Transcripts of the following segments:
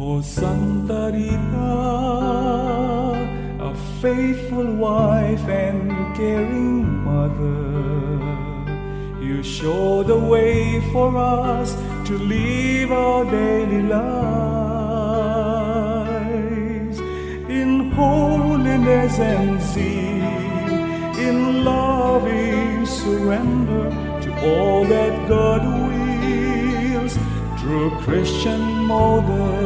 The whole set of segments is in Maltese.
O Santa Rita, a faithful wife and caring mother, you show the way for us to live our daily lives in holiness and zeal, in loving surrender to all that God wills through Christian model.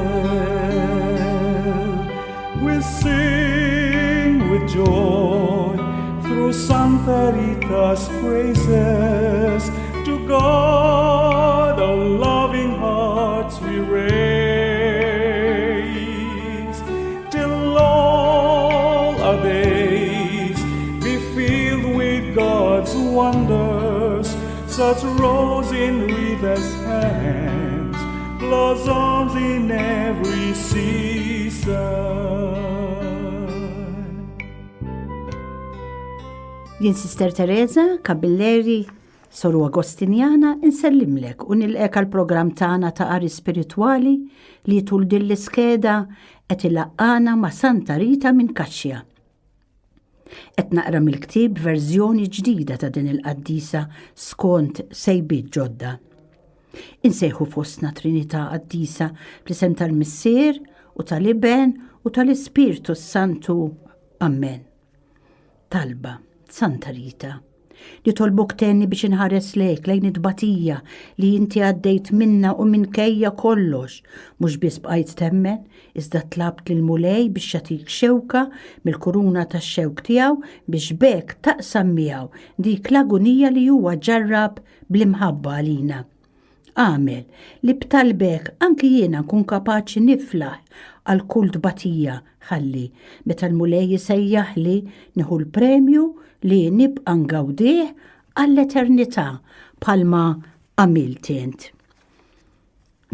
We sing with joy through Santa Rita's praises. To God our loving hearts we raise, till all our days be filled with God's wonders. Such rose in Rita's hands, blossoms in every season. Jien Sister Teresa Kabilleri Soru Agostinjana insellimlek u nilqek għall-programm tagħna ta' qari spiritwali li tul din l-iskeda qed ilaqqana ma' Santa Rita minn Kaxxja. Qed naqra mill-ktieb verżjoni ġdida ta' din il-qaddisa skont sejbiet ġodda. Insejħu fostna Trinità Qaddisa bl-isem tal-Missier u tal-Iben u tal-Ispirtu Santu. Amen. Talba Santa Rita, li tolbok tenni biex inħares lejk lejn id-batija li inti għaddejt minna u minkejja kollox, mhux biss bqajt temmen, iżda tlabt lil mulej biex jatik xewka mill-kuruna tax-xewk tiegħu biex bekk taqsam miegħu dik l-agonija li huwa ġarrab bl-imħabba għalina. Għamel li btalbek anki jiena nkun kapaċi niflaħ għal kull tbatija ħalli meta l-mulej jisejjaħli nieħu l-premju li nibqa' ngawdih għall-eternità bħalma għamilt int.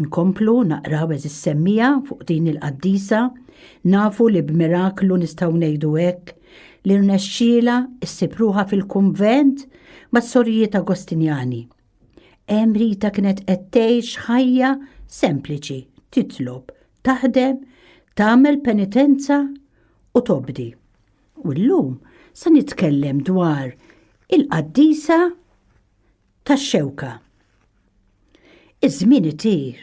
Nkomplu naqraw is-semmija fuq din il-qaddisa, nafu li b'miraklu nistgħu ngħidu hekk li rnexxiela issibruha fil-kunvent mas-Sorijiet Agostinjani. Hemm Rita kienet qed tgħix ħajja sempliċi, titlob, taħdem, tagħmel penitenza u tobdi. U llum se nitkellem dwar il-qaddisa tax-xewka. Iż-żmien itir,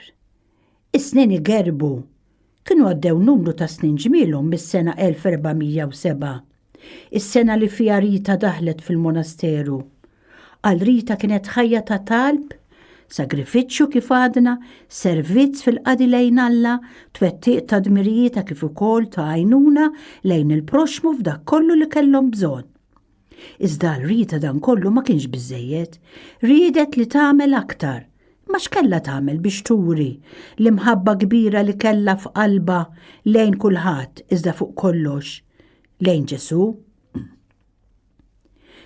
is-snin igerbu, kienu għaddew numru ta' snin ġmielhom mis-sena 1407, is-sena li fiha Rita daħlet fil-monasteru. Għal Rita kienet ħajja ta' talb, sagrifiċċju kif għadna, servizz fil-qadi lejn Alla, twettiq ta' dmirijiet ta' kif ukoll ta' għajnuna lejn il-proxmu f'dak kollu li kellhom bżonn. Iżda Rita dan kollu ma kienx biżżejjed, riedet li tagħmel aktar. Ma x'kella tagħmel biex turi l-imħabba kbira li kellha f'qalba lejn kulħadd iżda fuq kollox lejn Ġesu?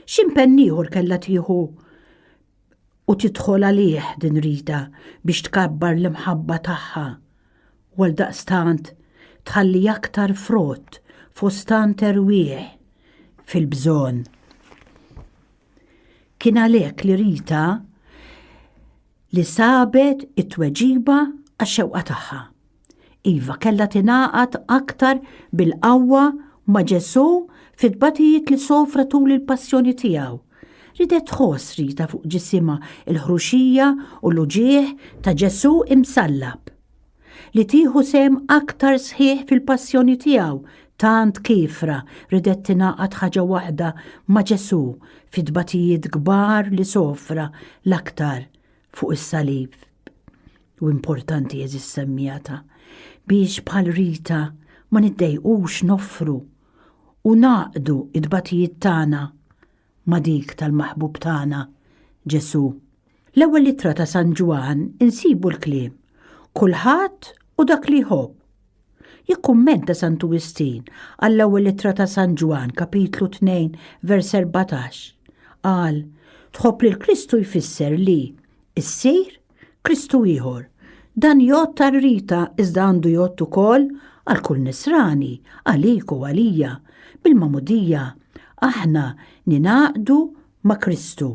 X'impenn ieħor kellha tieħu u tidħol għalih din Rita biex tkabbar l-imħabba tagħha u għaldaqstant tħalli aktar frott fostant terwieħ fil-bżonn. Kien għalhekk li Rita li sabet it-tweġiba għax-xewqa tagħha. Iva kellha tingħaqad aktar bil-qawwa ma' Ġesu fit-tbatijiet li sofra tul il-passjoni tiegħu. Ridet tħoss Rita fuq ġisimha il-ħruxija u l-uġieħ ta' Ġesu imsallab. Li tieħu sem aktar sħiħ fil-passjoni tiegħu tant kifra ridet tingħaqad ħaġa waħda ma' Ġesu fit-tbatijiet kbar li sofra l-aktar fuq is-salib. U importanti eżis semmijata biex bħal Rita ma niddejqux noffru u naqdu id-tbatijiet tagħna ma dik tal-maħbub tagħna Ġesu. L-ewwel littra ta' San Ġwan insibu l-kliem kulħadd u dak li jħobb. Jikkummenta San Tuwistin għall-ewwel littra ta' San Ġwan kapitlu 2 vers 14. Qal tħobb li l-Kristu jfisser li issir Kristu ieħor. Dan jgħod tar-Rita iżda għandu jgħod ukoll għal kull nisrani, għalik u għalija, bil-mamudija aħna ninaqdu ma' Kristu.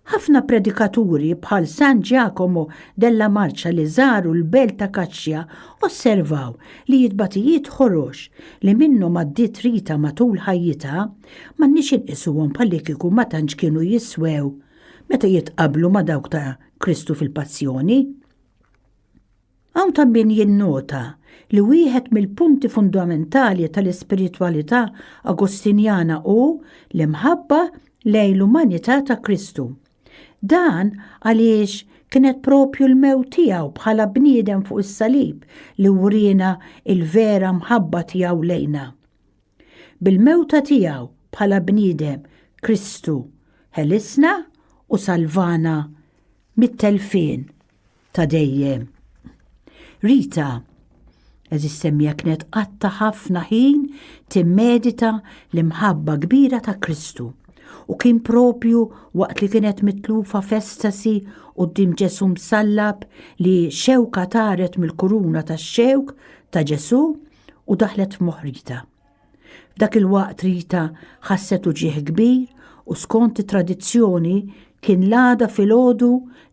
Ħafna predikaturi bħal San Giacomo della Marcia li żaru l-belt ta' Kaċċja osservaw li jitbatijiet ħorox li minnhom għaddiet Rita matul ħajjitha m'għandniex inqisuhom bħalli kieku ma tantx kienu jiswew meta jitqablu ma' dawk ta' Kristu fil-Pazzjoni. Hawn ta' min jinnota li wieħed mill-punti fundamentali tal-ispiritwalità Agostinjana hu l-imħabba lejn l-umanità ta' Kristu. Dan għaliex kienet propju l-mew tiegħu bħala bniedem fuq is-salib li wurina il-vera mħabba tiegħu lejna. Bil-mewta tiegħu bħala bniedem Kristu ħelisna u salvana mit-telfien ta' dejjem. Rita, semmija kienet qatta ħafna ħin timmedita l-imħabba kbira ta' Kristu u kien propju waqt li kienet mitlufa festasi quddiem Ġesu msallab li xewka taret mill-kuruna tax-xewk ta' Ġesu u daħlet f'moħħ Rita. F'dak il-waqt Rita ħasset uġieħ kbir u skont it-tradizzjoni kien l-għada filgħodu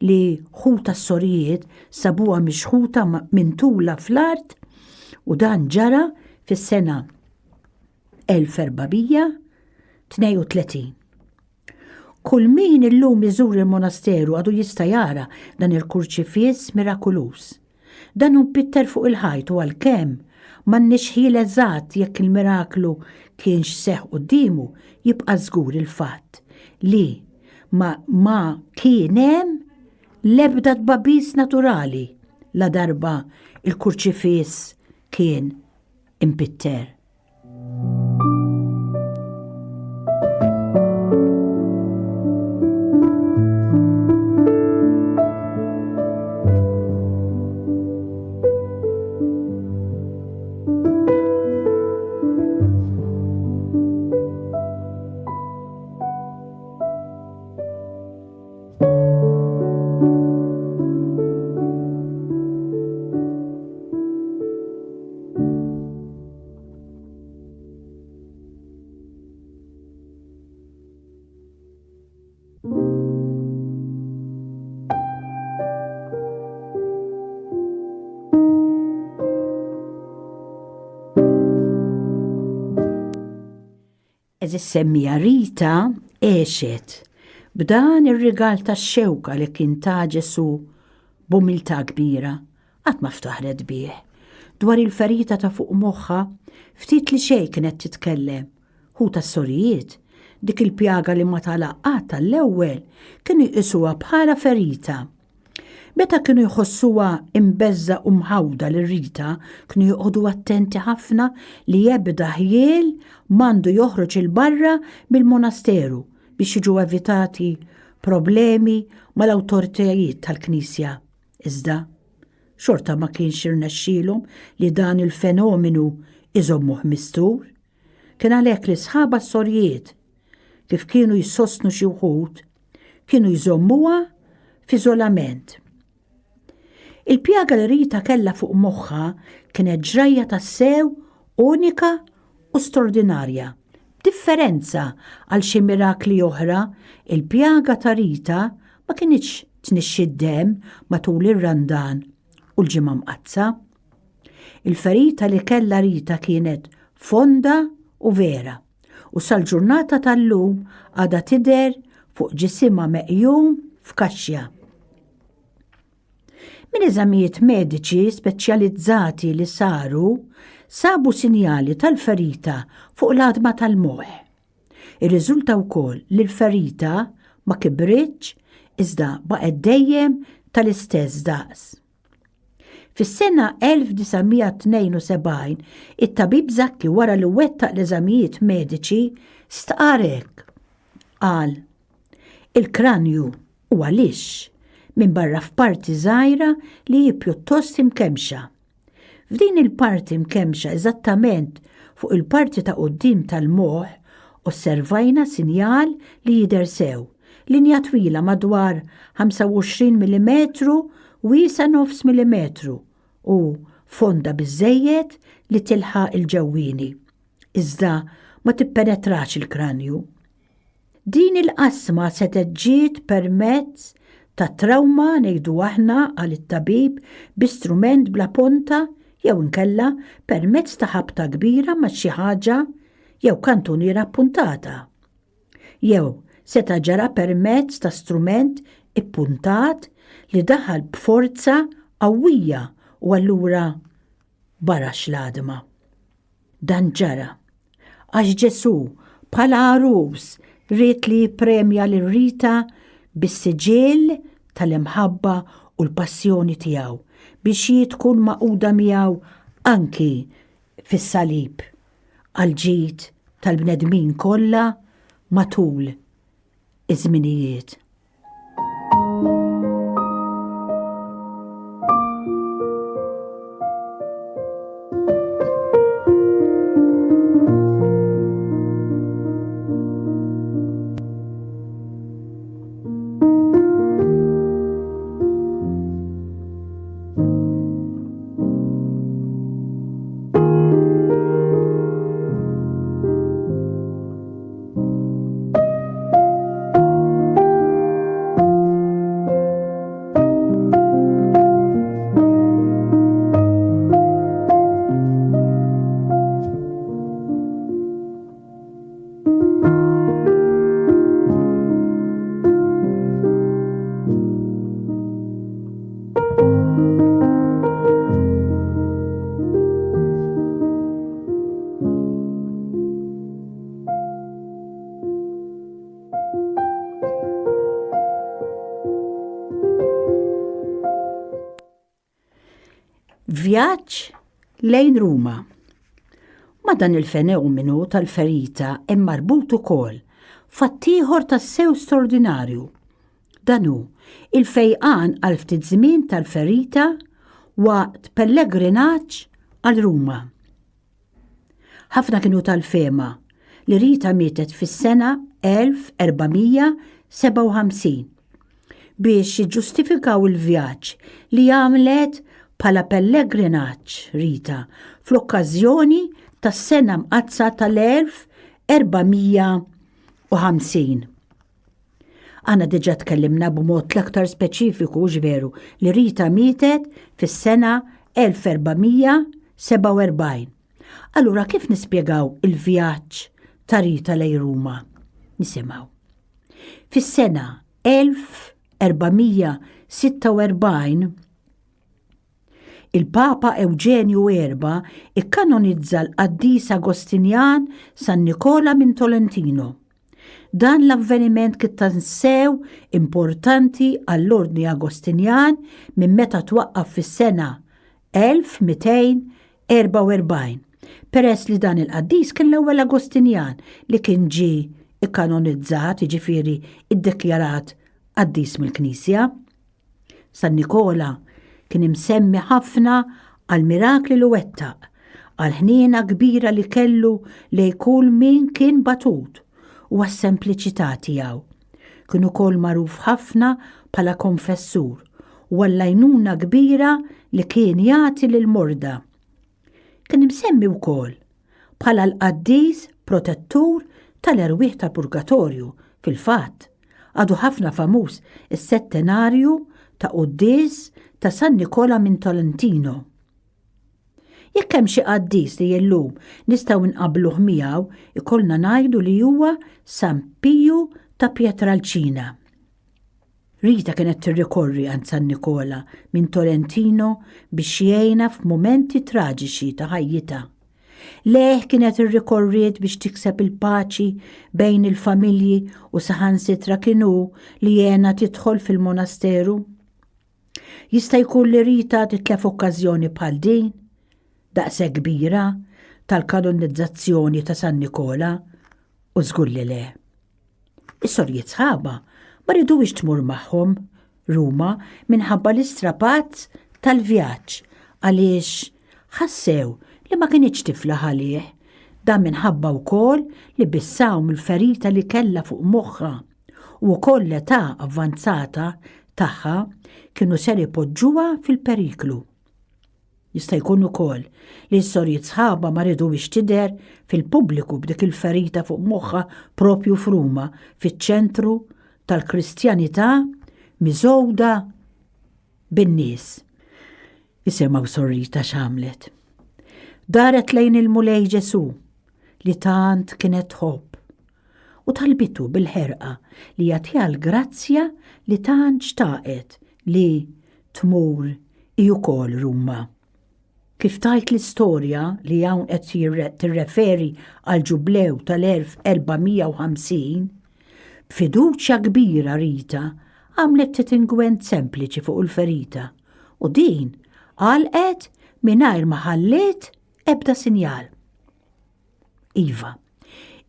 li ħuta s-sorijiet sabuha mixħuta mintula fl-art u dan ġara fis-sena 1432. Kull min illum iżur il-monasteru għadu jista' jara dan il-kurċifiss mirakulus. Dan hu bitter fuq il-ħajt u għalkemm m'għandniex ħiel eżatt jekk il-miraklu kienx seħħ qudiemu jibqa' żgur il-fatt li ma kien hemm l-ebda tbabbis naturali la darba il-kurċifiss kien imbitter. Semmija Rita għexet b'dan ir-rigal tax-xewka li kien ta' Ġesu b'umiltà kbira qatt ma ftaħret bih. Dwar il-ferita ta' fuq moħħa ftit li xejn kienet titkellem. Hu tas-sorijiet dik il-pjaga li ma talaqqat tal-ewwel kienu jqisuha bħala ferita. Meta kienu jħossuha imbeżza u mħawda lir Rita, kienu joqogħdu attenti ħafna li jebda ħjiel m'għandu joħroġ il-barra mill-monasteru biex jiġu evitati problemi mal-awtoritajiet tal-Knisja. Iżda, xorta ma kienx irnexxielhom li dan il-fenomenu iżommuh mistur. Kien għalhekk li sħaba s-sorjiet kif kienu jissostnu xi wħud kienu jżommuha f'iżolament. Il-pjaga li Rita kellha fuq moħħha kienet ġrajja tas-sew unika u straordinarja. Differenza għal xi mirakli oħra, il-pjaga ta' Rita ma kienx tnixxi d-demm matul ir-randan u l-ġimgħa mqazza. Il-ferita li kellha Rita kienet fonda u vera u sal-ġurnata tal-lum għadha tidher fuq ġisimha meqjum f'Kaċċja. Min eżamijiet mediċi speċjalizzati li saru sabu sinjali tal-ferita fuq l-għadma tal-moħħ. Ir-riżulta wkoll li l-ferita ma kibritx iżda baqgħet dejjem tal-istess daqs. Fis-sena 1972 it-tabib Zakki wara li wettaq l-eżamijiet mediċi stqarek. Qal: il-kranju huwa lix minn barra f'parti żgħira li hi pjuttost imkemxa. F'din il-parti mkemxa eżattament fuq il-parti ta' quddiem tal-moħħ osservajna sinjal li jidher sew, linja twila madwar 25 mm u wiesa 9 mm u fonda biżżejjed li tilħaq il-ġewwieni. Iżda ma tippenetrax il-kranju. Din il-qasma se ġiet permezz ta' trauma ngħidu aħna għal it-tabib b'istrument bla punta jew inkella permezz ta' ħabta kbira ma' xi ħaġa jew kantuniera appuntata. Jew seta' ġara permezz ta' strument ippuntat li daħal b'forza qawwija u allura bara x'ladma. Dan ġara għax Ġesu bħala għarus rrid li jippremja lil Rita bis-siġiel tal-imħabba u l-passjoni tiegħu biex hi tkun maquda miegħu anki fis-salib għall-ġid tal-bnedmin kollha matul iż-żminijiet. Vjaġġ lejn Ruma. Ma dan il-fenomenu tal-ferita hemm marbut ukoll fatt-ieħor tas-sew straordinarju. Dan hu il-fejqan għal ftit żmien tal-ferita waqt pellegrinaġġ għal Ruma. Ħafna kienu tal-fema li Rita mietet fis-sena 1457 biex jiġġustifikaw il-vjaġġ li għamlet bħala pellegrinaġġ Rita fl-okkażjoni tas-sena mqazza tal-1450. Għana diġà tkellimna b'mod l-aktar speċifiku ġveru li Rita mietet fis-sena 1447. Allura kif nispjegaw il-vjaġġ ta' Rita lejn Ruma? Nisimgħu. Fis-sena 1446 il-Papa Eugenju IV ikkanonizza l-Qaddis Agostinjan San Nicola minn Tolentino. Dan l-avveniment kien tansew importanti għall-Ordni Agostinjan minn meta twaqqaf fis-sena 1244. Peress li dan il-Qaddis kien l-ewwel Agostinjan li kien ġie ikkanonizzat, jiġifieri iddekjarat Qaddis mill-Knisja. San Nicola kien imsemmi ħafna għal mirakli li wettaq, għal ħniena kbira li kellu li kull min kien batut u għas-sempliċità tiegħu. Kien ukoll magħruf ħafna bħala konfessur u għall-għajnuna kbira li kien jagħti lil morda. Kien imsemmi wkoll bħala l-Qaddis protettur tal-erwieħ tal-Purgatorju. Fil-fatt, għadu ħafna famuż is-settenarju ta' Qudies ta' San Nicola minn Tolentino. Jekk hemm xi qaddis li llum nistgħu nqabbluh miegħu ikollna ngħidu li huwa San Piju ta' Pietralcina. Rita kienet tirrikorri għand San Nicola minn Tolentino biex jgħinha f'mumenti traġiċi ta' ħajjitha. Leħ kienet irrikorriet biex tikseb il-paċi bejn il-familji u saħansitra kienu li jgħinha tidħol fil-monasteru. Jista' jkun li Rita titlef okkażjoni bħal din, daqshekk kbira tal-kanonizzazzjoni ta' San Nicola u żgur li le. Is-sorjiet sħaba ma ridux tmur magħhom Ruma minħabba l-istrapazz tal-vjaġġ għaliex ħassew li ma kinitx tifla ħalih, dan minħabba wkoll li bissaw mill-ferita li kellha fuq moħħha u wkoll l-età avvanzata tagħha kienu ser ipoġġuha fil-periklu. Jista' jkun ukoll li s-sorjiet sħaba ma ridux tidher fil-pubbliku b'dik il-ferita fuq moħħha propju f'Ruma, fiċ-ċentru tal-Kristjanità miżowda bin-nies. Isimgħu Sorrita x'għamlet. Daret lejn il-mulej Ġesu li tant kienet tħobb u talbitu bil-ħerqa li jagħtiha l-grazzja li tant xtaqet li tmur hi wkoll Ruma. Kif tajt l-istorja li hawn qed tirreferi għal ġublew tal-1450, b'fiduċja kbira Rita għamlet titingwent sempliċi fuq il-ferita u din għalqet mingħajr ma ħalliet ebda sinjal. Iva,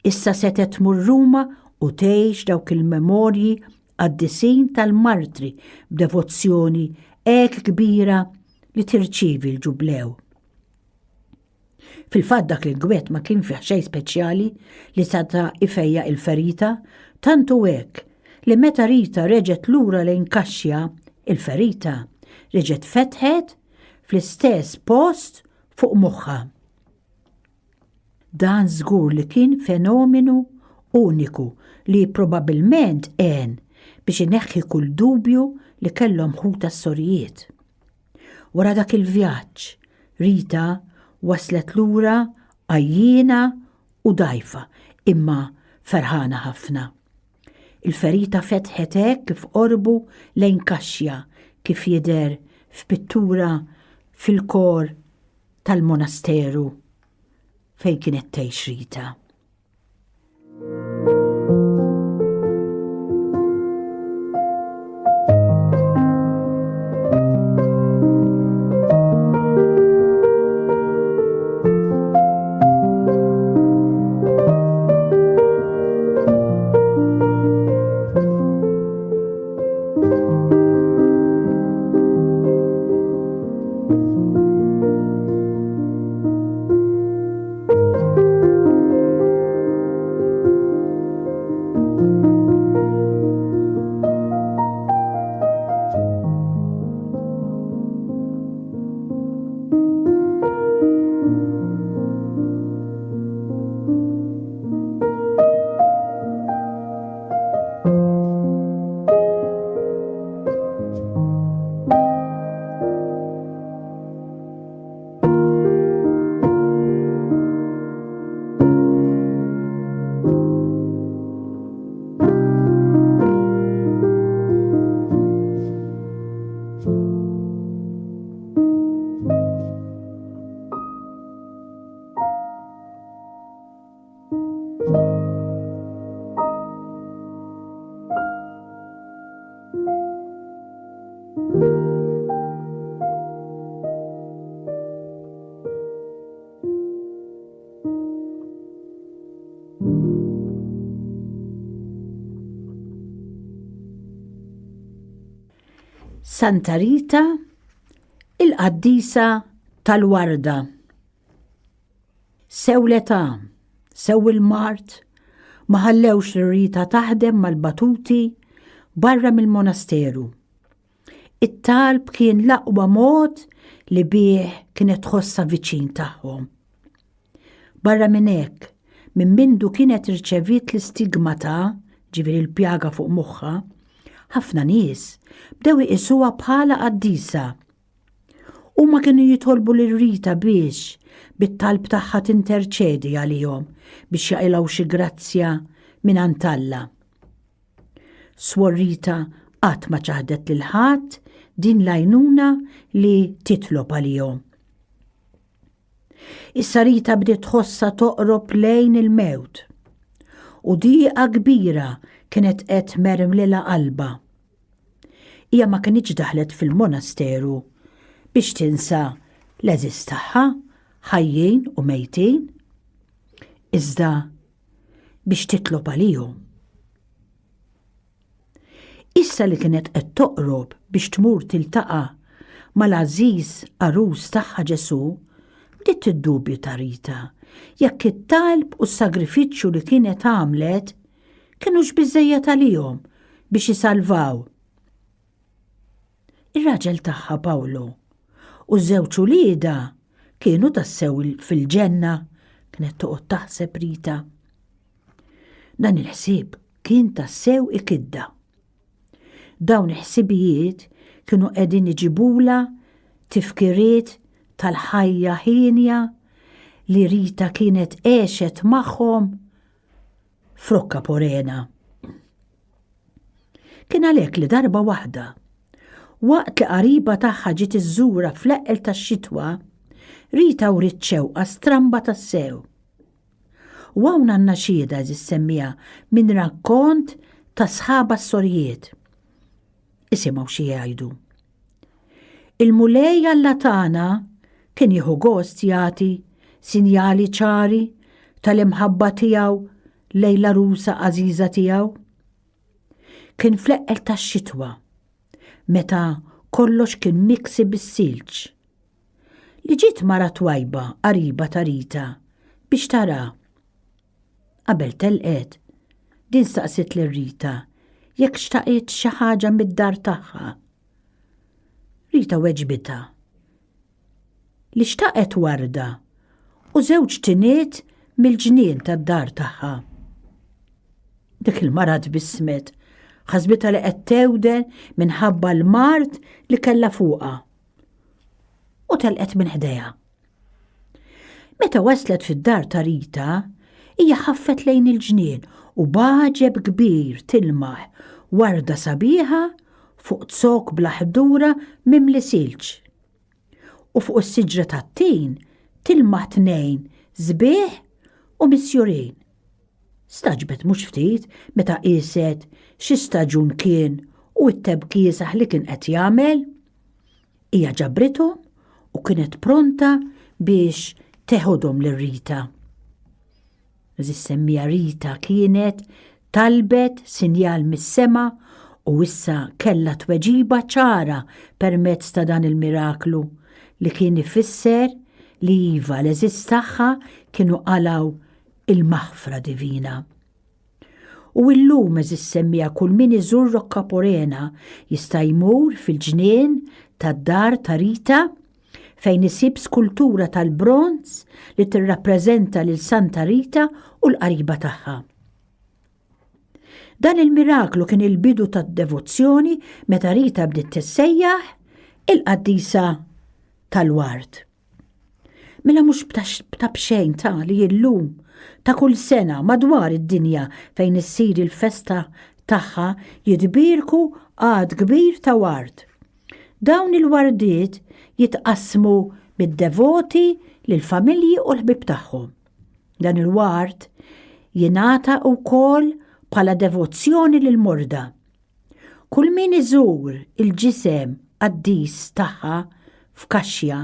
issa setet tmur Ruma u tgħix dawk il-memorji għad-disin tal-martri b'devozzjoni hekk kbira li tirċievi l-ġublew. Fil-fatt dak il-gwett ma kien fih xejn speċjali li seta ifejja il-ferita, tantu hekk li meta Rita reġgħet lura lejn kaxxa, il-ferita reġgħet fetħet fl-istess post fuq moħħha. Dan żgur li kien fenomenu uniku li probabbilment għen biex ineħħi kull dubju li kellhom ħuta s-sorjiet. Wara dak il-vjaġġ, Rita waslet lura għajjina u dajfa, imma ferħana ħafna. Il-ferita fetħet hekk kif qorbu lejn kaxxa kif jidher f'pittura fil-kor tal-monasteru fejn kienet tgħix Rita. Santa Rita, il-qaddisa tal-warda. Sew l-età, sew il-mart, ma ħallewx Rita taħdem mal-batuti barra mill-monasteru. It-talb kien l-aqwa mod li bih kienet tħossa viċin tagħhom. Barra minn hekk, minn mindu kienet irċevit l-istigmata, ġifieri l-pjaga fuq moħħha, ħafna nies bdew iqisuha bħala qaddisa. Huma kienu jitolbu lil Rita biex bit-talb tagħha tinterċedi għalihom biex jaqilgħu xi grazzja minn Alla. Swor Rita qatt ma ċaħdet lil ħadd din l-għajnuna li titlob għalihom. Issa Rita bdiet tħossha toqrob lejn il-mewt u dieqa kbira kienet qed mermlilha qalbha. Hija ma kienx daħlet fil-monasteru biex tinsa l-eżis tagħha ħajjin u mejtin, iżda biex titlob għalihom. Issa li kienet qed toqrob biex tmur tiltaqa' mal-għażiż arus tagħha Ġesu, bdiet tiddubju ta' Rita jekk it-talb u s-sagrifiċċju li kienet għamlet kienux biżżejjed għalihom biex isalvaw. Ir-raġel tagħha Pawlu u żewġ ulieda kienu tassew fil-ġenna, kienet toqgħod taħseb Rita. Dan il-ħsieb kien tassew ikidda. Dawn il-ħsibijiet kienu qegħdin iġibula tifkiriet tal-ħajja ħinja li Rita kienet għexet magħhom frokka porena. Kien għalhekk li darba waħda, waqt li qariba tagħha ġiet iżżura fl-eqel tax-xitwa, Rita wriet xewqa stramba tas-sew. U hawn għandna xhieda semmija minn rakkont ta' sħaba s-sorjiet. Isimgħu xi jgħidu. Il-mulej Allatana kien jieħu gost jagħti sinjali ċari tal-imħabba tiegħu lejla rusa għażiża tiegħu. Kien fl-eqel tax-xitwa, meta kollox kien miksi bis-silġ. Li ġiet mara twajba qariba ta' Rita biex tara. Qabel telqet, din staqsit lil Rita jekk xtaqet xi ħaġa mid-dar tagħha. Rita weġbitha li xtaqet warda u żewġ tiniet mill-ġnien tad-dar tagħha. Dik il-mara tbissmet, ħasbitha li qed tewden minħabba l-mart li kellha fuqha. U telqet minn ħdejha. Meta waslet fid-dar ta' Rita, hija ħaffet lejn il-ġnien u baġeb kbir tilmaħ warda sabiħa fuq tsok bla ħdura mimli silġ. U fuq is-siġra tat-tin tilmaħ tnejn żbieħ u misjurin. Staġbet mhux ftit meta qiset xi staġun kien u t-tebkiesaħ li kien qed jagħmel. Hija ġabrithom u kienet pronta biex teħodhom lir Rita. Semmija Rita kienet talbet sinjal mis-sema u issa kellha tweġiba ċara permezz ta' dan il-miraklu li kien ifisser li iva l-eżiż tagħha kienu qalaw il-maħfra divina. U illum semmija kull min iżur Rokka Porena jista' jmur fil-ġnien tad-dar ta' Rita fejn isib skultura tal-bronz li tirrappreżenta lil Santa Rita u l-qariba tagħha. Dan il-miraklu kien il-bidu tad-devozzjoni meta Rita bdiet tissejjaħ il-qaddisa tal-ward. Mela mhux ta' bxejn ta' li llum ta' kull sena madwar id-dinja fejn issir il-festa tagħha jitbierku għad kbir ta' ward. Dawn il-wardiet jitqasmu bid-devoti lill-familji u l-ħbib tagħhom. Dan il-ward jingħata wkoll bħala devozzjoni lill-morda. Kull min iżur il-ġisem qaddis tagħha f'kaxxa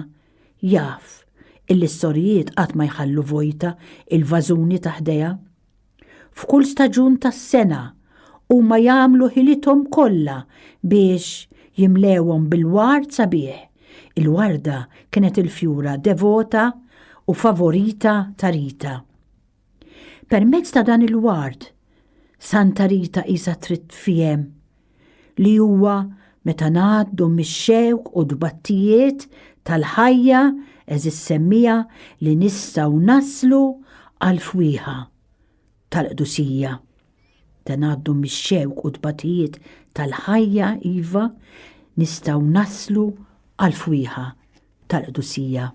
jaf il-istorjiet qatt ma jħallu vojta il-vażuni taħdejha. F'kull staġun tas-sena huma jagħmlu ħilithom kollha biex jimlewhom bil-ward sabiħ. Il-warda kienet il-fjura devota u favorita ta' Rita. Permezz ta' dan il-ward, Santa Rita qisha trid tfiem li huwa meta ngħaddu mix-xewq u dbattijiet tal-ħajja semmija li nistgħu naslu għal fwieħa tal-qdusija. Ta' ngħaddu mix-xewq u dbattijiet tal-ħajja iva nistgħu naslu għal fwieħa tal-qdusija.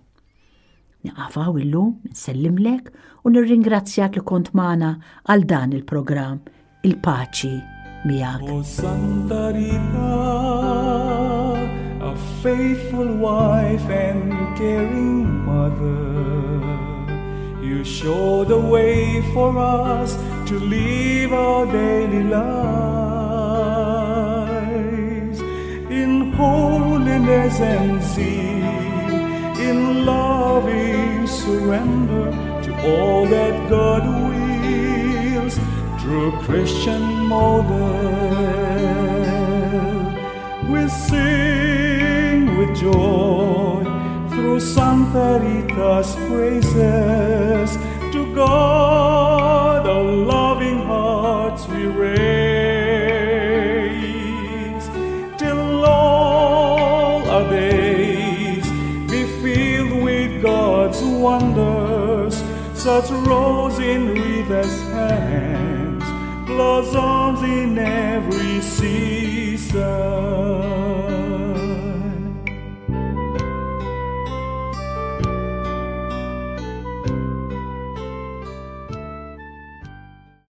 Niqafaw illum, nsellimlek u nirringrazzjak li kont magħna għal dan il-programm. Il-paċi miegħek. O Santa Rita, a faithful wife and caring mother, you show the way for us to live our daily lives in holiness and zeal, in loving surrender to all that God wills through Christian model. We sing with joy through Santa Rita's praises. To God our loving hearts we raise, till all our days wonders, such rose in wreathed hands, blossoms in every season.